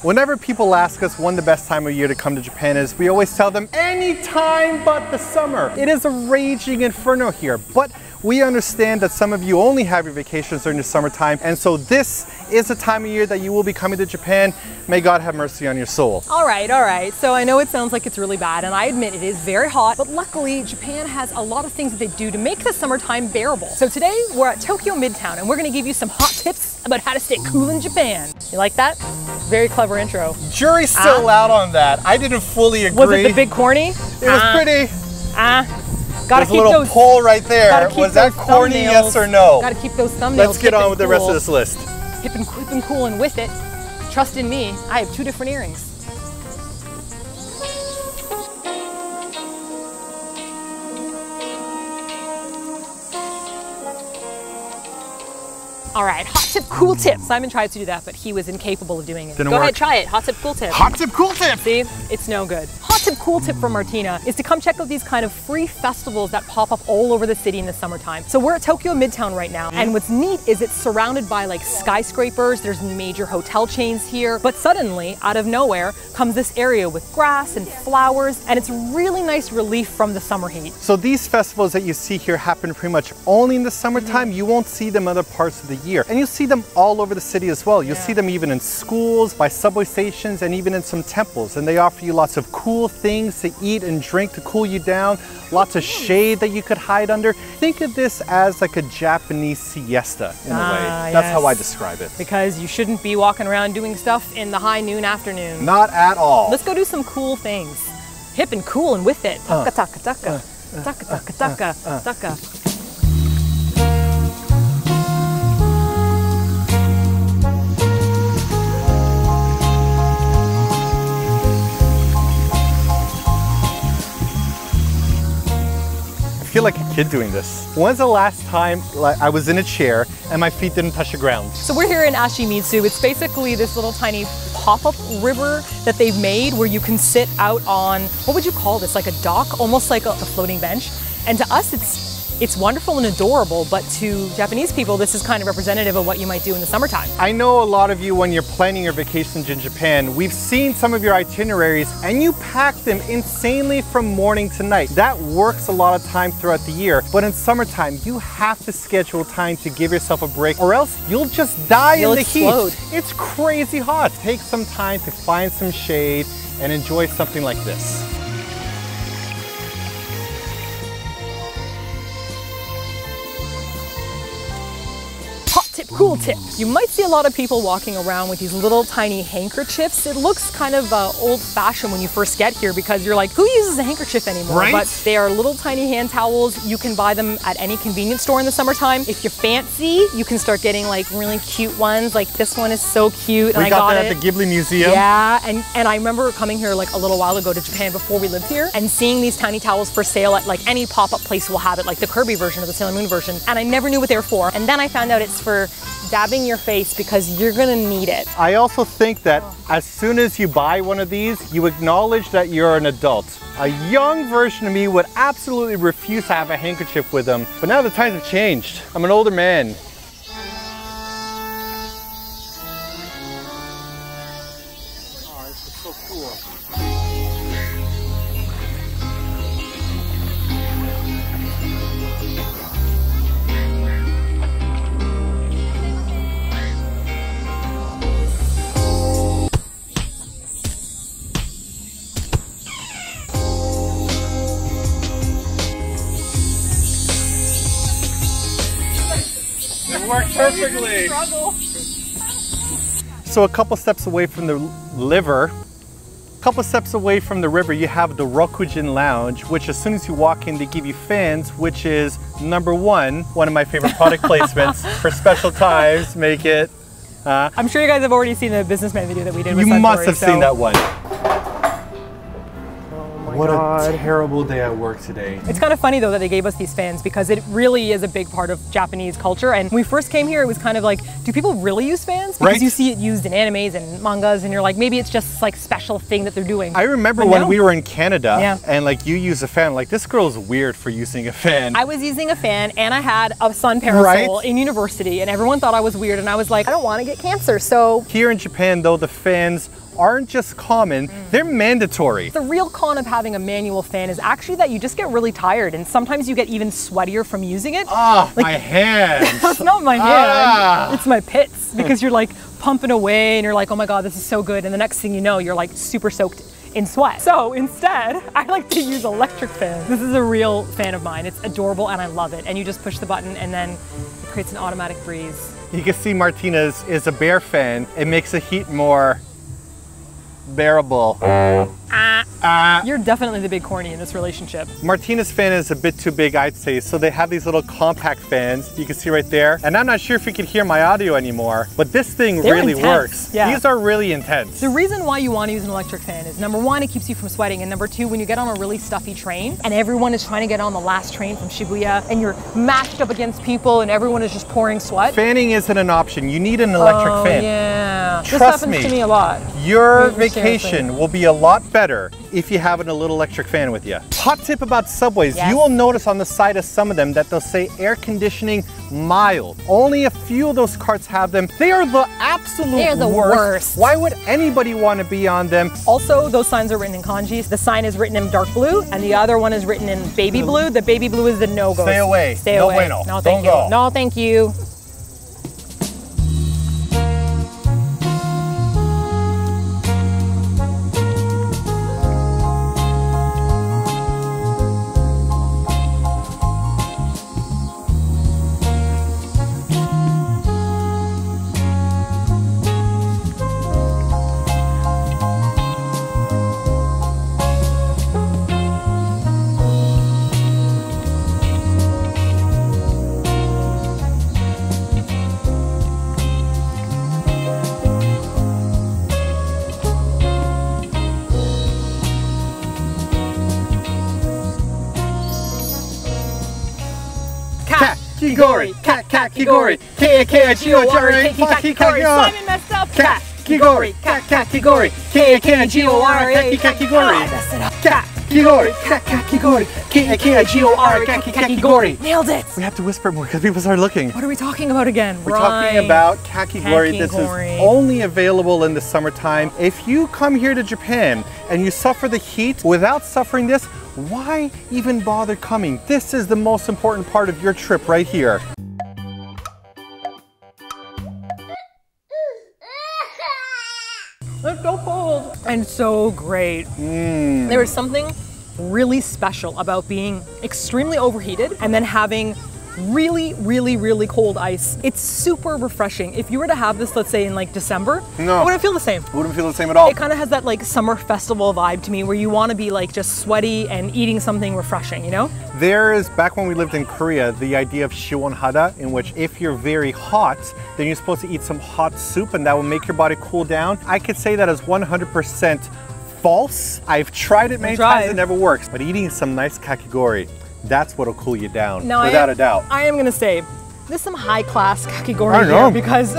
Whenever people ask us when the best time of year to come to Japan is, we always tell them any time but the summer. It is a raging inferno here, but we understand that some of you only have your vacations during the summertime, and so this is the time of year that you will be coming to Japan. May God have mercy on your soul. All right. So I know it sounds like it's really bad, and I admit it is very hot, but luckily Japan has a lot of things that they do to make the summertime bearable. So today we're at Tokyo Midtown, and we're gonna give you some hot tips about how to stay cool in Japan. You like that? Very clever intro. Jury's still out on that. I didn't fully agree. Was it the big corny? It was pretty. Gotta keep a little poll right there. Was that corny, yes or no? Gotta keep those thumbnails. Let's get on with the rest of this list. Hip and cool and with it. Trust in me, I have 2 different earrings. All right, hot tip, cool tip. Simon tried to do that, but he was incapable of doing it. Didn't Go work. ahead, try it. Hot tip, cool tip. Hot tip, cool tip. See, it's no good. Hot tip, cool tip from Martina is to come check out these kind of free festivals that pop up all over the city in the summertime. So we're at Tokyo Midtown right now, and what's neat is it's surrounded by like skyscrapers. There's major hotel chains here, but suddenly, out of nowhere, comes this area with grass and flowers, and it's really nice relief from the summer heat. So these festivals that you see here happen pretty much only in the summertime. You won't see them other parts of the year, and you'll see them all over the city as well. You'll see them even in schools, by subway stations, and even in some temples. And they offer you lots of cool things to eat and drink to cool you down, lots of shade that you could hide under. Think of this as like a Japanese siesta in a way. That's how I describe it. Because you shouldn't be walking around doing stuff in the high noon afternoon. Not at all. Let's go do some cool things. Hip and cool and with it. Taka taka taka. Taka taka taka. Taka. I feel like a kid doing this. When's the last time I was in a chair and my feet didn't touch the ground? So we're here in Ashimitsu. It's basically this little tiny pop-up river that they've made where you can sit out on, what would you call this? Like a dock, almost like a floating bench. And to us, it's wonderful and adorable, but to Japanese people, this is kind of representative of what you might do in the summertime. I know a lot of you, when you're planning your vacations in Japan, we've seen some of your itineraries and you pack them insanely from morning to night. That works a lot of time throughout the year, but in summertime, you have to schedule time to give yourself a break or else you'll just die in the heat. It's crazy hot. Take some time to find some shade and enjoy something like this. Cool tip. You might see a lot of people walking around with these little tiny handkerchiefs. It looks kind of old-fashioned when you first get here because you're like, who uses a handkerchief anymore? Right? But they are little tiny hand towels. You can buy them at any convenience store in the summertime. If you're fancy, you can start getting like really cute ones. Like this one is so cute. We got that at the Ghibli Museum. Yeah, and I remember coming here like a little while ago to Japan before we lived here and seeing these tiny towels for sale at like any pop-up place will have it, like the Kirby version or the Sailor Moon version. And I never knew what they were for. And then I found out it's for dabbing your face because you're gonna need it. I also think that as soon as you buy one of these, you acknowledge that you're an adult. A young version of me would absolutely refuse to have a handkerchief with them, but now the times have changed. I'm an older man. Oh, this is so cool. Worked perfectly. So a couple steps away from the river, you have the Rokujin Lounge, which as soon as you walk in, they give you fans, which is number one of my favorite product placements for special times. Make it. I'm sure you guys have already seen the businessman video that we did with You Suntory, must have seen that one. What a terrible day at work today. It's kind of funny though that they gave us these fans because it really is a big part of Japanese culture. And when we first came here, it was kind of like, do people really use fans? Because you see it used in animes and mangas and you're like, maybe it's just like special thing that they're doing. I remember when we were in Canada and like you use a fan, like this girl's weird for using a fan. I was using a fan and I had a sun parasol in university and everyone thought I was weird and I was like, I don't want to get cancer, so. Here in Japan though, the fans aren't just common, they're mandatory. The real con of having a manual fan is actually that you just get really tired, and sometimes you get even sweatier from using it. Ah, like, my hands. That's not my hand, it's my pits, because you're like pumping away and you're like, oh my God, this is so good. And the next thing you know, you're like super soaked in sweat. So instead, I like to use electric fans. This is a real fan of mine. It's adorable and I love it. And you just push the button and then it creates an automatic breeze. You can see Martina's is a bear fan. It makes the heat more bearable. You're definitely the big corny in this relationship. Martina's fan is a bit too big, I'd say, so they have these little compact fans you can see right there. And I'm not sure if you can hear my audio anymore, but this thing really works. Yeah. These are really intense. The reason why you want to use an electric fan is number one, it keeps you from sweating, and number two, when you get on a really stuffy train and everyone is trying to get on the last train from Shibuya and you're mashed up against people and everyone is just pouring sweat. Fanning isn't an option. You need an electric fan. Yeah. Trust this happens me, to me a lot. Your vacation will be a lot better if you have a little electric fan with you. Hot tip about subways, you will notice on the side of some of them that they'll say air conditioning mild. Only a few of those carts have them. They are the absolute worst. Why would anybody want to be on them? Also, those signs are written in kanji. The sign is written in dark blue and the other one is written in baby blue. The baby blue is the no-go. Stay away. Stay no away. Bueno. No, thank you. Go. No, thank you. Kakigori, kakigori, K-A-K-I-G-O-R-A, kakigori. Simon messed up. Kakigori, kakigori, K-A-K-I-G-O-R-A, kakigori. Kakigori, kakigori, K-A-K-I-G-O-R-A, kakigori. Nailed it. We have to whisper more because people start looking. What are we talking about again? We're talking about kakigori. This is only available in the summertime. If you come here to Japan and you suffer the heat without suffering this, why even bother coming? This is the most important part of your trip right here. It's so cold and so great. There is something really special about being extremely overheated and then having really, really, really cold ice. It's super refreshing. If you were to have this, let's say in like December, it wouldn't feel the same. It wouldn't feel the same at all. It kind of has that like summer festival vibe to me where you want to be like just sweaty and eating something refreshing, you know? There is, back when we lived in Korea, the idea of shiwon-hada, in which if you're very hot, then you're supposed to eat some hot soup and that will make your body cool down. I could say that is 100% false. I've tried it many times, it never works. But eating some nice kakigori, that's what'll cool you down, now, without a doubt. I am gonna say, there's some high class kakigori here because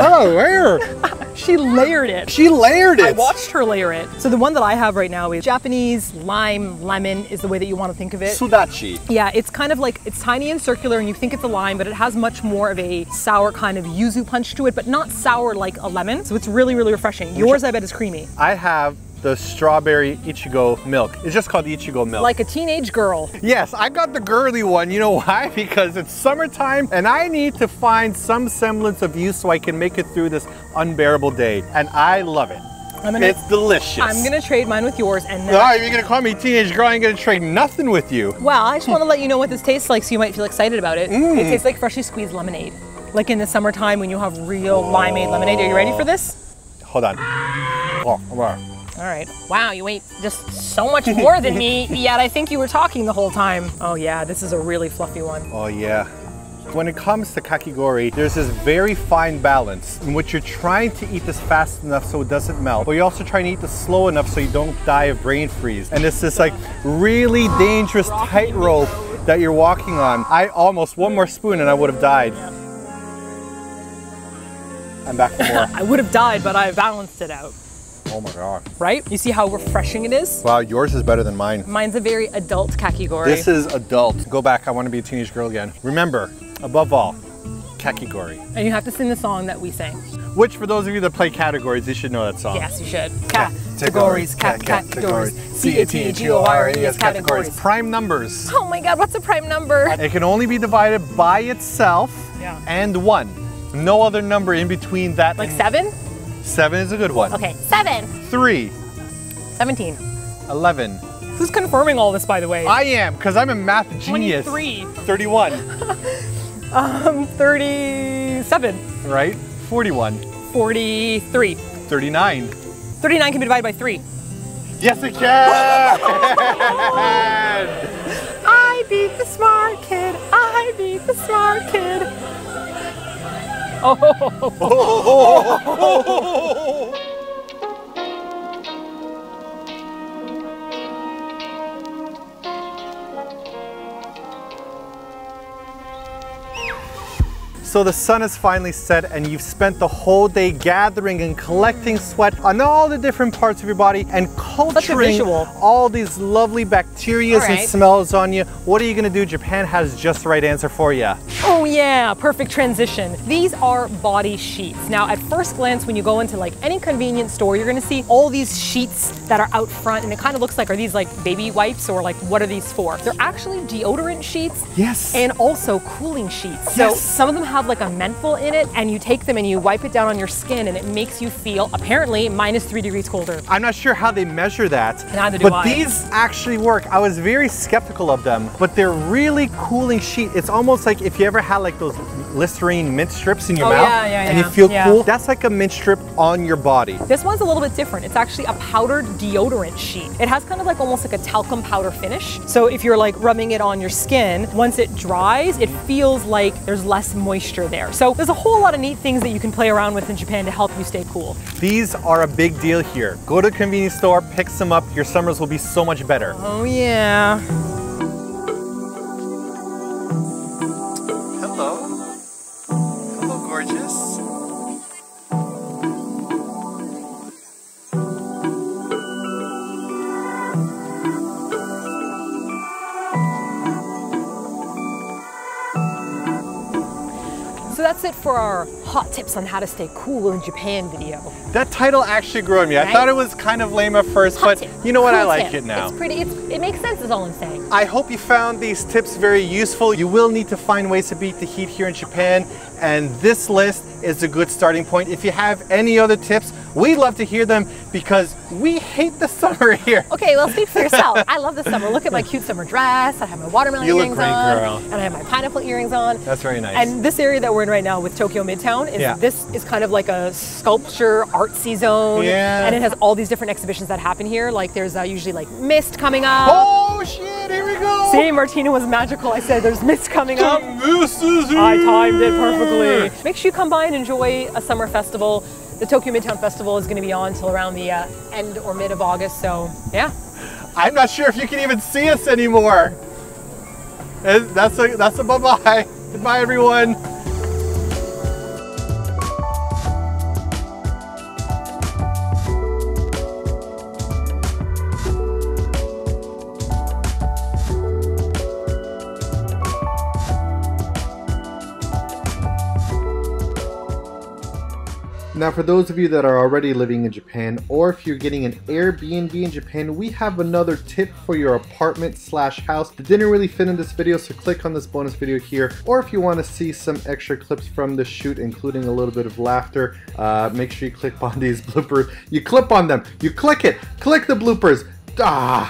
she layered it. She layered it. I watched her layer it. So the one that I have right now is Japanese lime lemon is the way that you want to think of it. Sudachi. Yeah, it's kind of like, it's tiny and circular and you think it's a lime, but it has much more of a sour kind of yuzu punch to it, but not sour like a lemon. So it's really, really refreshing. Yours, I bet, is creamy. I have the strawberry Ichigo milk. It's just called Ichigo milk. Like a teenage girl. Yes, I got the girly one. You know why? Because it's summertime and I need to find some semblance of you so I can make it through this unbearable day. And I love it. It's delicious. I'm gonna trade mine with yours and then... No, you're gonna call me teenage girl, I ain't gonna trade nothing with you. Well, I just want to let you know what this tastes like so you might feel excited about it. It tastes like freshly squeezed lemonade. Like in the summertime when you have real limeade lemonade. Are you ready for this? Hold on. Oh, all right. Wow, you ate just so much more than me, yet I think you were talking the whole time. Oh yeah, this is a really fluffy one. Oh yeah. When it comes to kakigori, there's this very fine balance in which you're trying to eat this fast enough so it doesn't melt, but you're also trying to eat this slow enough so you don't die of brain freeze. And it's this like really dangerous tightrope that you're walking on. I almost, one more spoon and I would have died. I'm back for more. I would have died, but I balanced it out. Oh my God. Right? You see how refreshing it is? Wow, yours is better than mine. Mine's a very adult kakigori. This is adult. Go back, I want to be a teenage girl again. Remember, above all, kakigori. And you have to sing the song that we sang. Which, for those of you that play categories, you should know that song. Yes, you should. Categories. Categories. C-A-T-G-O-R-E-S. Categories. Prime numbers. Oh my God, what's a prime number? It can only be divided by itself and 1. No other number in between that. Like 7? 7 is a good one. Okay, 7. 3. 17. 11. Who's confirming all this, by the way? I am, because I'm a math genius. 23. 31. 37. Right? 41. 43. 39. 39 can be divided by 3. Yes, it can! I beat the smart kid. I beat the smart kid. Oh. So the sun has finally set and you've spent the whole day gathering and collecting sweat on all the different parts of your body and culturing all these lovely bacteria and smells on you. What are you gonna do? Japan has just the right answer for you. Oh yeah, perfect transition. These are body sheets. Now at first glance, when you go into like any convenience store, you're gonna see all these sheets that are out front and it kind of looks like, are these like baby wipes or like what are these for? They're actually deodorant sheets. Yes. And also cooling sheets. So some of them have like a menthol in it and you take them and you wipe it down on your skin and it makes you feel apparently -3 degrees colder. I'm not sure how they measure that. Neither do I. But these actually work. I was very skeptical of them, but they're really cooling sheet. It's almost like if you ever had like those Listerine mint strips in your mouth and you feel cool. That's like a mint strip on your body. This one's a little bit different. It's actually a powdered deodorant sheet. It has kind of like almost like a talcum powder finish. So if you're like rubbing it on your skin, once it dries, it feels like there's less moisture there. So there's a whole lot of neat things that you can play around with in Japan to help you stay cool. These are a big deal here. Go to a convenience store, pick some up. Your summers will be so much better. Oh yeah. Hello. Hello, gorgeous. So that's it for our hot tips on how to stay cool in Japan video. That title actually grew on me. I thought it was kind of lame at first, but you know what? I like it now. It's pretty, it makes sense is all I'm saying. I hope you found these tips very useful. You will need to find ways to beat the heat here in Japan, and this list is a good starting point. If you have any other tips, we'd love to hear them because we hate the summer here. Okay, well, speak for yourself. I love the summer. Look at my cute summer dress. I have my watermelon earrings on. Girl. And I have my pineapple earrings on. That's very nice. And this area that we're in right now with Tokyo Midtown, this is kind of like a sculpture artsy zone. Yeah. And it has all these different exhibitions that happen here. Like there's usually like mist coming up. Oh shit, here we go. See, Martina was magical. I said there's mist coming up. Mist is here. I timed it perfectly. Make sure you come by and enjoy a summer festival. The Tokyo Midtown Festival is going to be on until around the end or mid of August, so yeah. I'm not sure if you can even see us anymore. That's a bye-bye. Goodbye, everyone. Now, for those of you that are already living in Japan, or if you're getting an Airbnb in Japan, we have another tip for your apartment/house that didn't really fit in this video, so click on this bonus video here. Or if you want to see some extra clips from the shoot, including a little bit of laughter, make sure you click on these bloopers. You clip on them, you click it, click the bloopers. Ah!